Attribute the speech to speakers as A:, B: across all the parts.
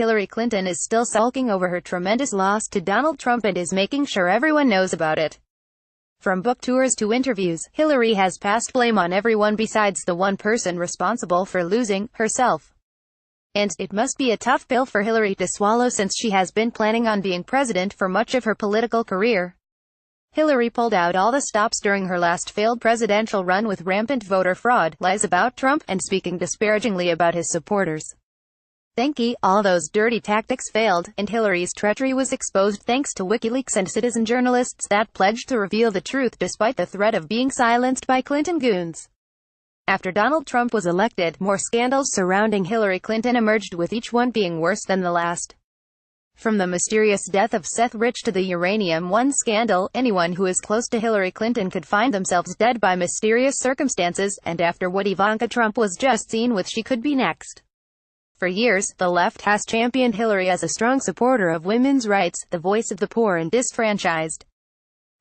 A: Hillary Clinton is still sulking over her tremendous loss to Donald Trump and is making sure everyone knows about it. From book tours to interviews, Hillary has passed blame on everyone besides the one person responsible for losing, herself. And it must be a tough pill for Hillary to swallow since she has been planning on being president for much of her political career. Hillary pulled out all the stops during her last failed presidential run with rampant voter fraud, lies about Trump, and speaking disparagingly about his supporters. Thankfully, all those dirty tactics failed, and Hillary's treachery was exposed thanks to WikiLeaks and citizen journalists that pledged to reveal the truth despite the threat of being silenced by Clinton goons. After Donald Trump was elected, more scandals surrounding Hillary Clinton emerged, with each one being worse than the last. From the mysterious death of Seth Rich to the Uranium One scandal, anyone who is close to Hillary Clinton could find themselves dead by mysterious circumstances, and after what Ivanka Trump was just seen with, she could be next. For years, the left has championed Hillary as a strong supporter of women's rights, the voice of the poor and disfranchised.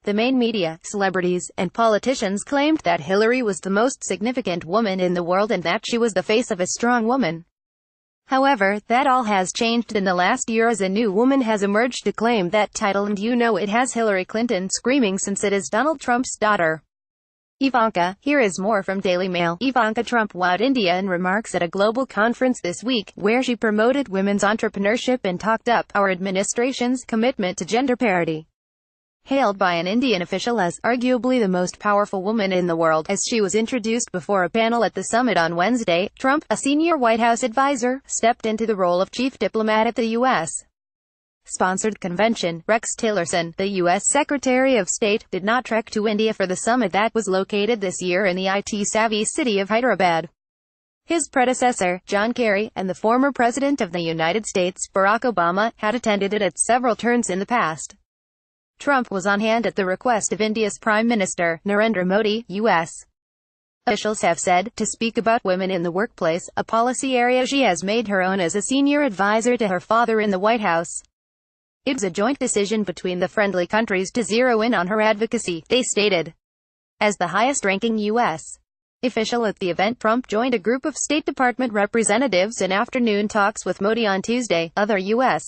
A: The main media, celebrities, and politicians claimed that Hillary was the most significant woman in the world and that she was the face of a strong woman. However, that all has changed in the last year as a new woman has emerged to claim that title, and it has Hillary Clinton screaming since it is Donald Trump's daughter. Ivanka. Here is more from Daily Mail. Ivanka Trump wowed India in remarks at a global conference this week, where she promoted women's entrepreneurship and talked up our administration's commitment to gender parity. Hailed by an Indian official as arguably the most powerful woman in the world, as she was introduced before a panel at the summit on Wednesday, Trump, a senior White House advisor, stepped into the role of chief diplomat at the U.S. sponsored convention. Rex Tillerson, the U.S. Secretary of State, did not trek to India for the summit that was located this year in the IT-savvy city of Hyderabad. His predecessor, John Kerry, and the former President of the United States, Barack Obama, had attended it at several turns in the past. Trump was on hand at the request of India's Prime Minister, Narendra Modi, U.S. officials have said, to speak about women in the workplace, a policy area she has made her own as a senior advisor to her father in the White House. It was a joint decision between the friendly countries to zero in on her advocacy, they stated. As the highest-ranking U.S. official at the event, Trump joined a group of State Department representatives in afternoon talks with Modi on Tuesday. Other U.S.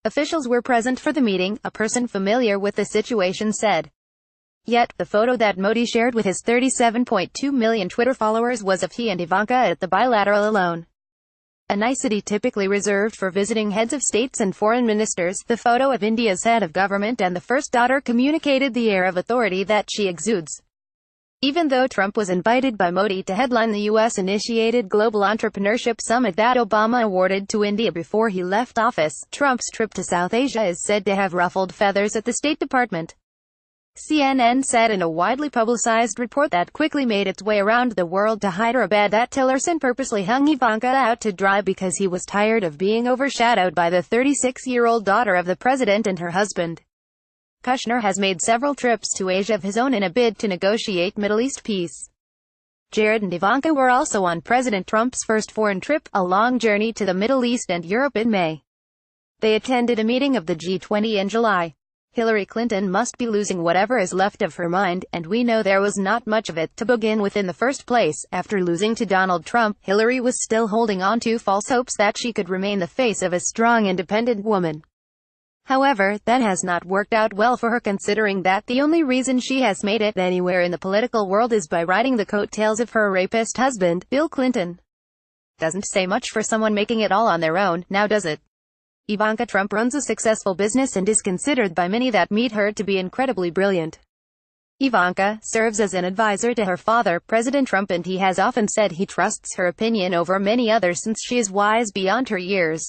A: officials were present for the meeting, a person familiar with the situation said. Yet, the photo that Modi shared with his 37.2 million Twitter followers was of he and Ivanka at the bilateral alone. A nicety typically reserved for visiting heads of states and foreign ministers, the photo of India's head of government and the first daughter communicated the air of authority that she exudes. Even though Trump was invited by Modi to headline the U.S.-initiated Global Entrepreneurship Summit that Obama awarded to India before he left office, Trump's trip to South Asia is said to have ruffled feathers at the State Department. CNN said in a widely publicized report that quickly made its way around the world to Hyderabad that Tillerson purposely hung Ivanka out to dry because he was tired of being overshadowed by the 36-year-old daughter of the president and her husband. Kushner has made several trips to Asia of his own in a bid to negotiate Middle East peace. Jared and Ivanka were also on President Trump's first foreign trip, a long journey to the Middle East and Europe in May. They attended a meeting of the G20 in July. Hillary Clinton must be losing whatever is left of her mind, and we know there was not much of it to begin with in the first place. After losing to Donald Trump, Hillary was still holding on to false hopes that she could remain the face of a strong independent woman. However, that has not worked out well for her, considering that the only reason she has made it anywhere in the political world is by riding the coattails of her rapist husband, Bill Clinton. Doesn't say much for someone making it all on their own, now does it? Ivanka Trump runs a successful business and is considered by many that meet her to be incredibly brilliant. Ivanka serves as an advisor to her father, President Trump, and he has often said he trusts her opinion over many others since she is wise beyond her years.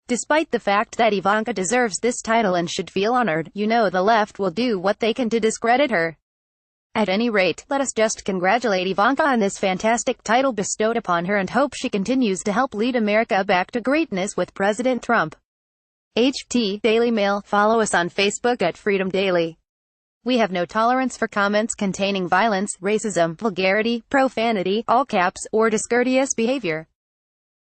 A: Despite the fact that Ivanka deserves this title and should feel honored, the left will do what they can to discredit her. At any rate, let us just congratulate Ivanka on this fantastic title bestowed upon her and hope she continues to help lead America back to greatness with President Trump. HT Daily Mail. Follow us on Facebook at Freedom Daily. We have no tolerance for comments containing violence, racism, vulgarity, profanity, all caps, or discourteous behavior.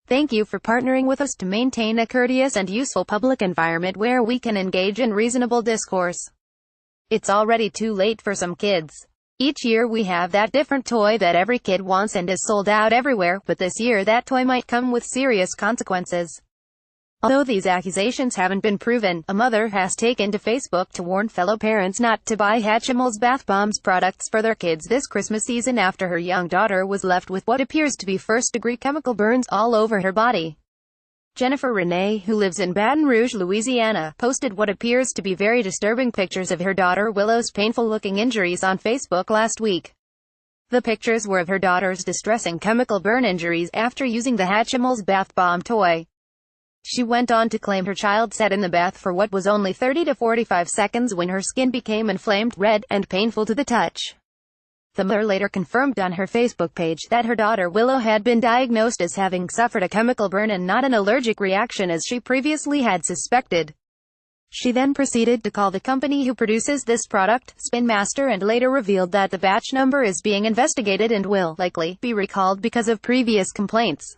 A: Thank you for partnering with us to maintain a courteous and useful public environment where we can engage in reasonable discourse. It's already too late for some kids. Each year we have that different toy that every kid wants and is sold out everywhere, but this year that toy might come with serious consequences. Although these accusations haven't been proven, a mother has taken to Facebook to warn fellow parents not to buy Hatchimals bath bombs products for their kids this Christmas season after her young daughter was left with what appears to be first-degree chemical burns all over her body. Jennifer Renee, who lives in Baton Rouge, Louisiana, posted what appears to be very disturbing pictures of her daughter Willow's painful-looking injuries on Facebook last week. The pictures were of her daughter's distressing chemical burn injuries after using the Hatchimals bath bomb toy. She went on to claim her child sat in the bath for what was only 30 to 45 seconds when her skin became inflamed, red, and painful to the touch. The mother later confirmed on her Facebook page that her daughter Willow had been diagnosed as having suffered a chemical burn and not an allergic reaction as she previously had suspected. She then proceeded to call the company who produces this product, Spin Master, and later revealed that the batch number is being investigated and will likely be recalled because of previous complaints.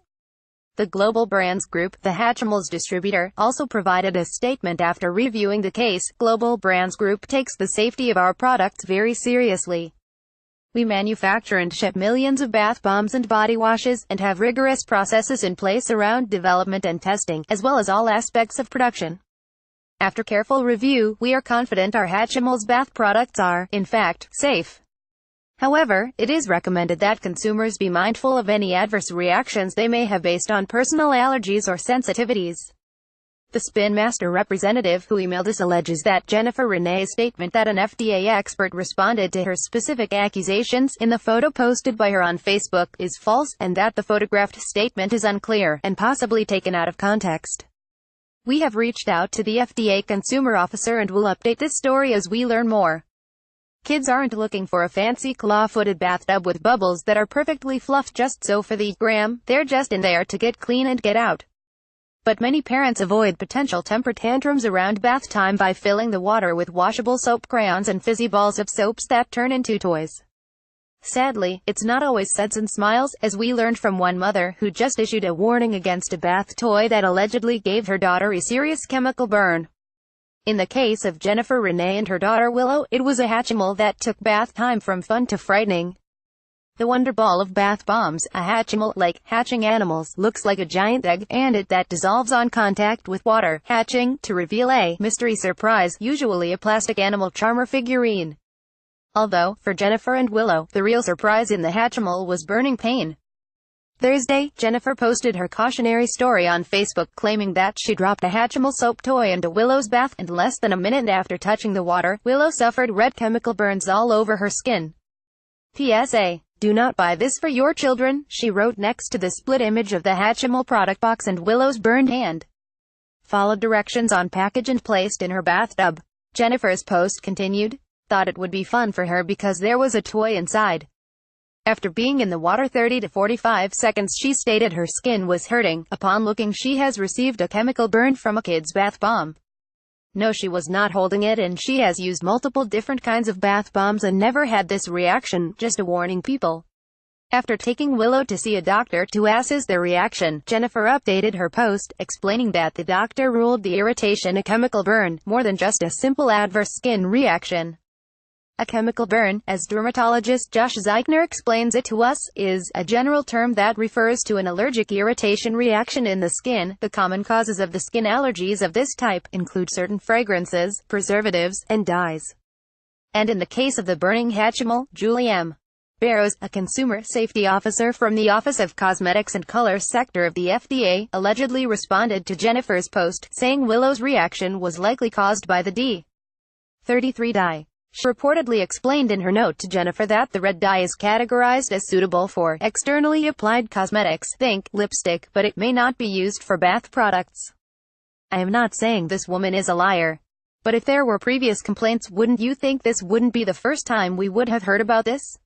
A: The Global Brands Group, the Hatchimals distributor, also provided a statement after reviewing the case. Global Brands Group takes the safety of our products very seriously. We manufacture and ship millions of bath bombs and body washes, and have rigorous processes in place around development and testing, as well as all aspects of production. After careful review, we are confident our Hatchimals bath products are, in fact, safe. However, it is recommended that consumers be mindful of any adverse reactions they may have based on personal allergies or sensitivities. The Spin Master representative who emailed us alleges that Jennifer Renee's statement that an FDA expert responded to her specific accusations in the photo posted by her on Facebook is false, and that the photographed statement is unclear and possibly taken out of context. We have reached out to the FDA consumer officer and will update this story as we learn more. Kids aren't looking for a fancy claw-footed bathtub with bubbles that are perfectly fluffed just so for the gram. They're just in there to get clean and get out. But many parents avoid potential temper tantrums around bath time by filling the water with washable soap crayons and fizzy balls of soaps that turn into toys. Sadly, it's not always suds and smiles, as we learned from one mother who just issued a warning against a bath toy that allegedly gave her daughter a serious chemical burn. In the case of Jennifer Renee and her daughter Willow, it was a Hatchimal that took bath time from fun to frightening. The Wonder Ball of bath bombs, a Hatchimal, like hatching animals, looks like a giant egg, and it that dissolves on contact with water, hatching, to reveal a mystery surprise, usually a plastic animal charmer figurine. Although, for Jennifer and Willow, the real surprise in the Hatchimal was burning pain. Thursday, Jennifer posted her cautionary story on Facebook claiming that she dropped a Hatchimal soap toy into Willow's bath, and less than a minute after touching the water, Willow suffered red chemical burns all over her skin. PSA. Do not buy this for your children, she wrote next to the split image of the Hatchimal product box and Willow's burned hand. Followed directions on package and placed in her bathtub. Jennifer's post continued. Thought it would be fun for her because there was a toy inside. After being in the water 30 to 45 seconds, she stated her skin was hurting. Upon looking, she has received a chemical burn from a kid's bath bomb. No, she was not holding it, and she has used multiple different kinds of bath bombs and never had this reaction, just a warning people. After taking Willow to see a doctor to assess their reaction, Jennifer updated her post, explaining that the doctor ruled the irritation a chemical burn, more than just a simple adverse skin reaction. A chemical burn, as dermatologist Josh Zeichner explains it to us, is a general term that refers to an allergic irritation reaction in the skin. The common causes of the skin allergies of this type include certain fragrances, preservatives, and dyes. And in the case of the burning Hatchimal, Julie M. Barrows, a consumer safety officer from the Office of Cosmetics and Color sector of the FDA, allegedly responded to Jennifer's post, saying Willow's reaction was likely caused by the D33 dye. She reportedly explained in her note to Jennifer that the red dye is categorized as suitable for externally applied cosmetics, think lipstick, but it may not be used for bath products. I am not saying this woman is a liar. But if there were previous complaints, wouldn't you think this wouldn't be the first time we would have heard about this?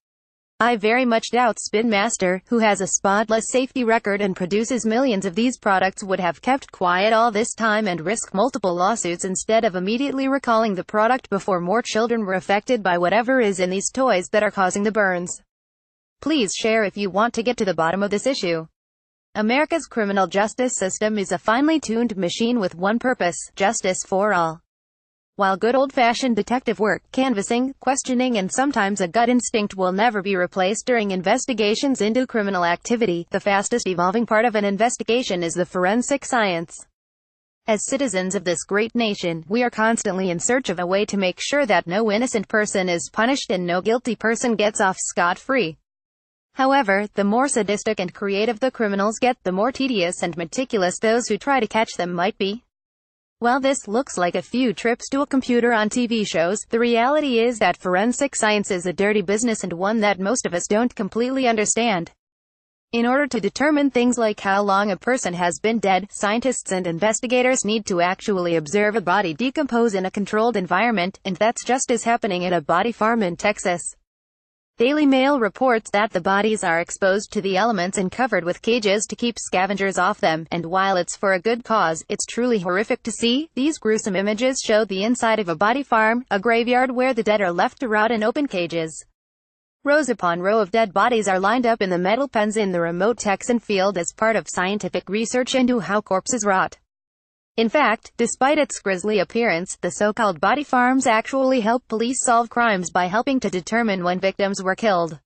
A: I very much doubt Spin Master, who has a spotless safety record and produces millions of these products, would have kept quiet all this time and risk multiple lawsuits instead of immediately recalling the product before more children were affected by whatever is in these toys that are causing the burns. Please share if you want to get to the bottom of this issue. America's criminal justice system is a finely tuned machine with one purpose: justice for all. While good old-fashioned detective work, canvassing, questioning, and sometimes a gut instinct will never be replaced during investigations into criminal activity, the fastest evolving part of an investigation is the forensic science. As citizens of this great nation, we are constantly in search of a way to make sure that no innocent person is punished and no guilty person gets off scot-free. However, the more sadistic and creative the criminals get, the more tedious and meticulous those who try to catch them might be. While this looks like a few trips to a computer on TV shows, the reality is that forensic science is a dirty business and one that most of us don't completely understand. In order to determine things like how long a person has been dead, scientists and investigators need to actually observe a body decompose in a controlled environment, and that's just as happening at a body farm in Texas. Daily Mail reports that the bodies are exposed to the elements and covered with cages to keep scavengers off them, and while it's for a good cause, it's truly horrific to see. These gruesome images show the inside of a body farm, a graveyard where the dead are left to rot in open cages. Rows upon row of dead bodies are lined up in the metal pens in the remote Texan field as part of scientific research into how corpses rot. In fact, despite its grisly appearance, the so-called body farms actually help police solve crimes by helping to determine when victims were killed.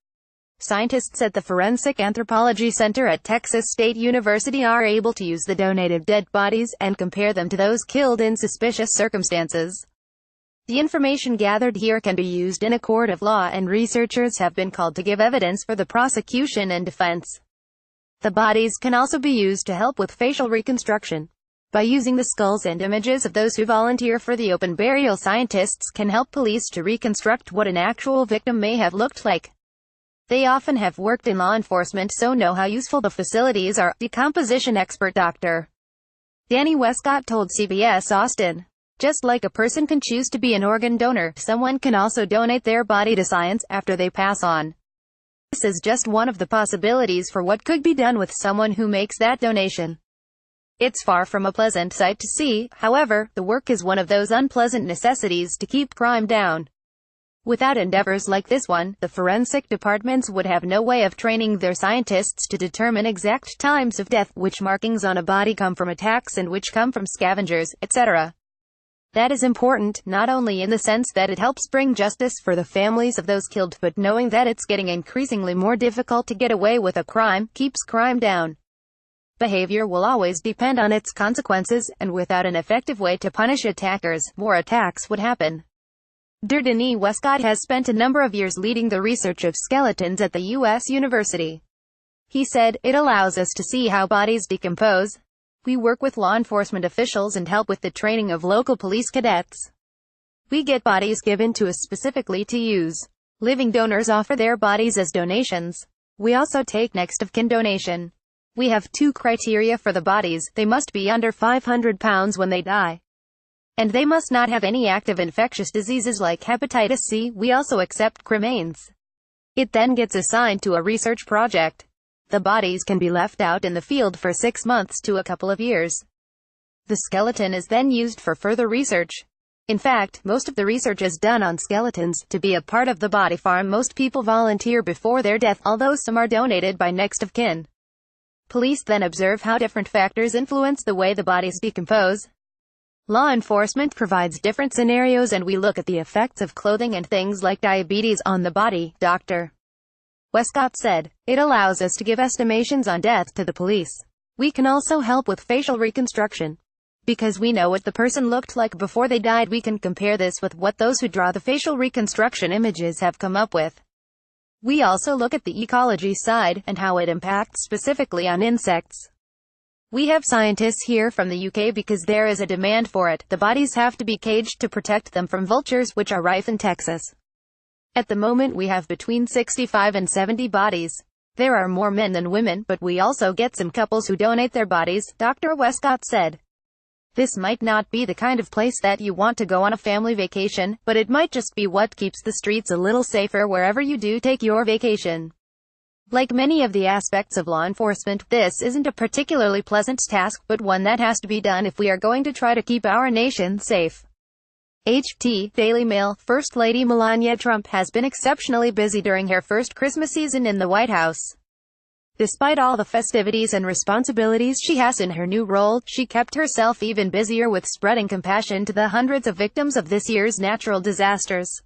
A: Scientists at the Forensic Anthropology Center at Texas State University are able to use the donated dead bodies and compare them to those killed in suspicious circumstances. The information gathered here can be used in a court of law, and researchers have been called to give evidence for the prosecution and defense. The bodies can also be used to help with facial reconstruction. By using the skulls and images of those who volunteer for the open burial, scientists can help police to reconstruct what an actual victim may have looked like. They often have worked in law enforcement, so know how useful the facilities are. Decomposition expert Dr. Danny Westcott told CBS Austin, "Just like a person can choose to be an organ donor, someone can also donate their body to science after they pass on. This is just one of the possibilities for what could be done with someone who makes that donation. It's far from a pleasant sight to see, however, the work is one of those unpleasant necessities to keep crime down. Without endeavors like this one, the forensic departments would have no way of training their scientists to determine exact times of death, which markings on a body come from attacks and which come from scavengers, etc. That is important, not only in the sense that it helps bring justice for the families of those killed, but knowing that it's getting increasingly more difficult to get away with a crime, keeps crime down. Behavior will always depend on its consequences, and without an effective way to punish attackers, more attacks would happen." Dr. Danny Westcott has spent a number of years leading the research of skeletons at the U.S. University. He said, "It allows us to see how bodies decompose. We work with law enforcement officials and help with the training of local police cadets. We get bodies given to us specifically to use. Living donors offer their bodies as donations. We also take next of kin donation. We have two criteria for the bodies: they must be under 500 pounds when they die, and they must not have any active infectious diseases like hepatitis C. We also accept cremains. It then gets assigned to a research project. The bodies can be left out in the field for 6 months to a couple of years. The skeleton is then used for further research. In fact, most of the research is done on skeletons. To be a part of the body farm, most people volunteer before their death, although some are donated by next of kin. Police then observe how different factors influence the way the bodies decompose. Law enforcement provides different scenarios, and we look at the effects of clothing and things like diabetes on the body," Dr. Westcott said. "It allows us to give estimations on death to the police. We can also help with facial reconstruction. Because we know what the person looked like before they died, we can compare this with what those who draw the facial reconstruction images have come up with. We also look at the ecology side, and how it impacts specifically on insects. We have scientists here from the UK because there is a demand for it. The bodies have to be caged to protect them from vultures, which are rife in Texas. At the moment we have between 65 and 70 bodies. There are more men than women, but we also get some couples who donate their bodies," Dr. Westcott said. "This might not be the kind of place that you want to go on a family vacation, but it might just be what keeps the streets a little safer wherever you do take your vacation." Like many of the aspects of law enforcement, this isn't a particularly pleasant task, but one that has to be done if we are going to try to keep our nation safe. HT Daily Mail. First Lady Melania Trump has been exceptionally busy during her first Christmas season in the White House. Despite all the festivities and responsibilities she has in her new role, she kept herself even busier with spreading compassion to the hundreds of victims of this year's natural disasters.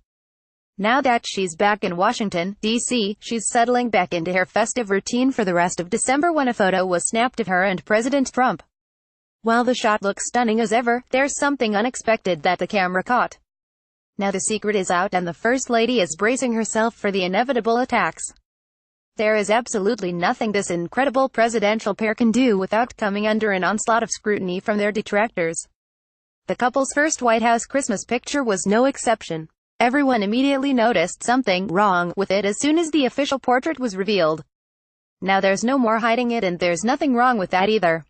A: Now that she's back in Washington, D.C., she's settling back into her festive routine for the rest of December when a photo was snapped of her and President Trump. While the shot looks stunning as ever, there's something unexpected that the camera caught. Now the secret is out and the First Lady is bracing herself for the inevitable attacks. There is absolutely nothing this incredible presidential pair can do without coming under an onslaught of scrutiny from their detractors. The couple's first White House Christmas picture was no exception. Everyone immediately noticed something wrong with it as soon as the official portrait was revealed. Now there's no more hiding it, and there's nothing wrong with that either.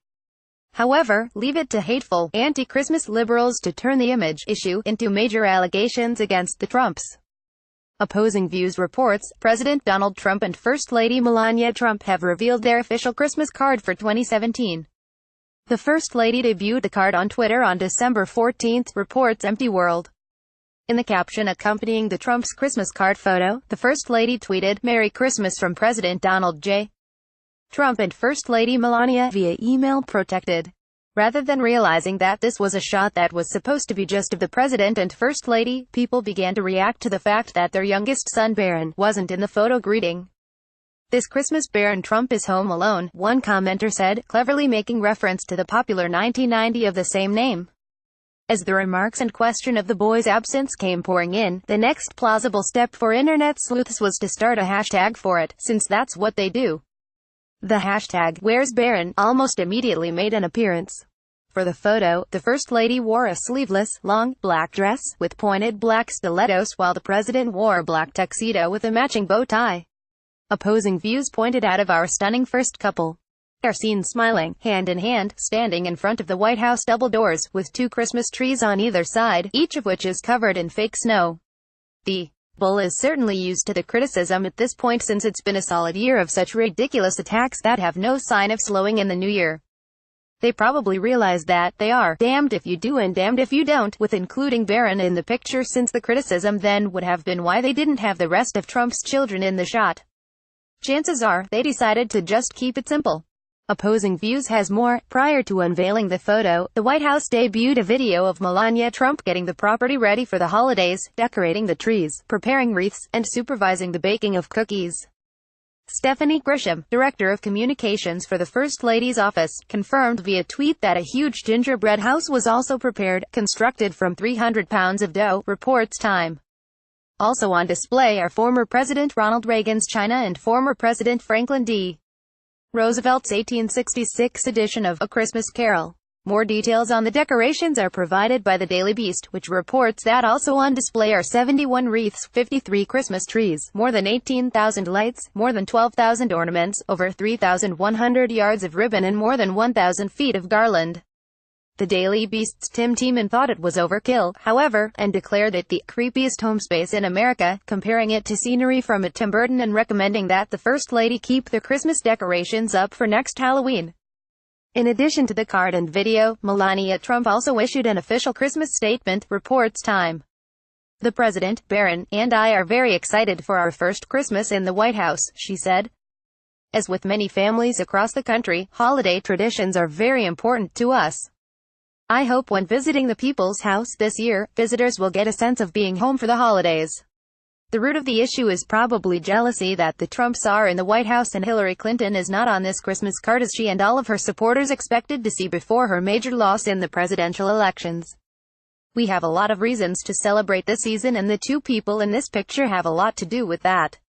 A: However, leave it to hateful, anti-Christmas liberals to turn the image issue into major allegations against the Trumps. Opposing Views reports, President Donald Trump and First Lady Melania Trump have revealed their official Christmas card for 2017. The First Lady debuted the card on Twitter on December 14, reports Empty World. In the caption accompanying the Trump's Christmas card photo, the First Lady tweeted, "Merry Christmas from President Donald J. Trump and First Lady Melania via email protected." Rather than realizing that this was a shot that was supposed to be just of the President and First Lady, people began to react to the fact that their youngest son Barron wasn't in the photo greeting. "This Christmas Barron Trump is home alone," one commenter said, cleverly making reference to the popular 1990 of the same name. As the remarks and question of the boy's absence came pouring in, the next plausible step for internet sleuths was to start a hashtag for it, since that's what they do. The hashtag, "Where's Barron?" almost immediately made an appearance. For the photo, the First Lady wore a sleeveless, long, black dress, with pointed black stilettos, while the President wore a black tuxedo with a matching bow tie. Opposing Views pointed out of our stunning first couple are seen smiling, hand in hand, standing in front of the White House double doors, with two Christmas trees on either side, each of which is covered in fake snow. The bull is certainly used to the criticism at this point, since it's been a solid year of such ridiculous attacks that have no sign of slowing in the new year. They probably realize that they are damned if you do and damned if you don't, with including Barron in the picture, since the criticism then would have been why they didn't have the rest of Trump's children in the shot. Chances are, they decided to just keep it simple. Opposing Views has more. Prior to unveiling the photo, the White House debuted a video of Melania Trump getting the property ready for the holidays, decorating the trees, preparing wreaths, and supervising the baking of cookies. Stephanie Grisham, Director of Communications for the First Lady's office, confirmed via tweet that a huge gingerbread house was also prepared, constructed from 300 pounds of dough, reports Time. Also on display are former President Ronald Reagan's china and former President Franklin D. Roosevelt's 1866 edition of A Christmas Carol. More details on the decorations are provided by the Daily Beast, which reports that also on display are 71 wreaths, 53 Christmas trees, more than 18,000 lights, more than 12,000 ornaments, over 3,100 yards of ribbon and more than 1,000 feet of garland. The Daily Beast's Tim Tiemann thought it was overkill, however, and declared it the creepiest home space in America, comparing it to scenery from at Tim Burton and recommending that the First Lady keep the Christmas decorations up for next Halloween. In addition to the card and video, Melania Trump also issued an official Christmas statement, reports Time. "The President, Barron, and I are very excited for our first Christmas in the White House," she said. "As with many families across the country, holiday traditions are very important to us. I hope when visiting the People's House this year, visitors will get a sense of being home for the holidays." The root of the issue is probably jealousy that the Trumps are in the White House and Hillary Clinton is not on this Christmas card, as she and all of her supporters expected to see before her major loss in the presidential elections. "We have a lot of reasons to celebrate this season, and the two people in this picture have a lot to do with that."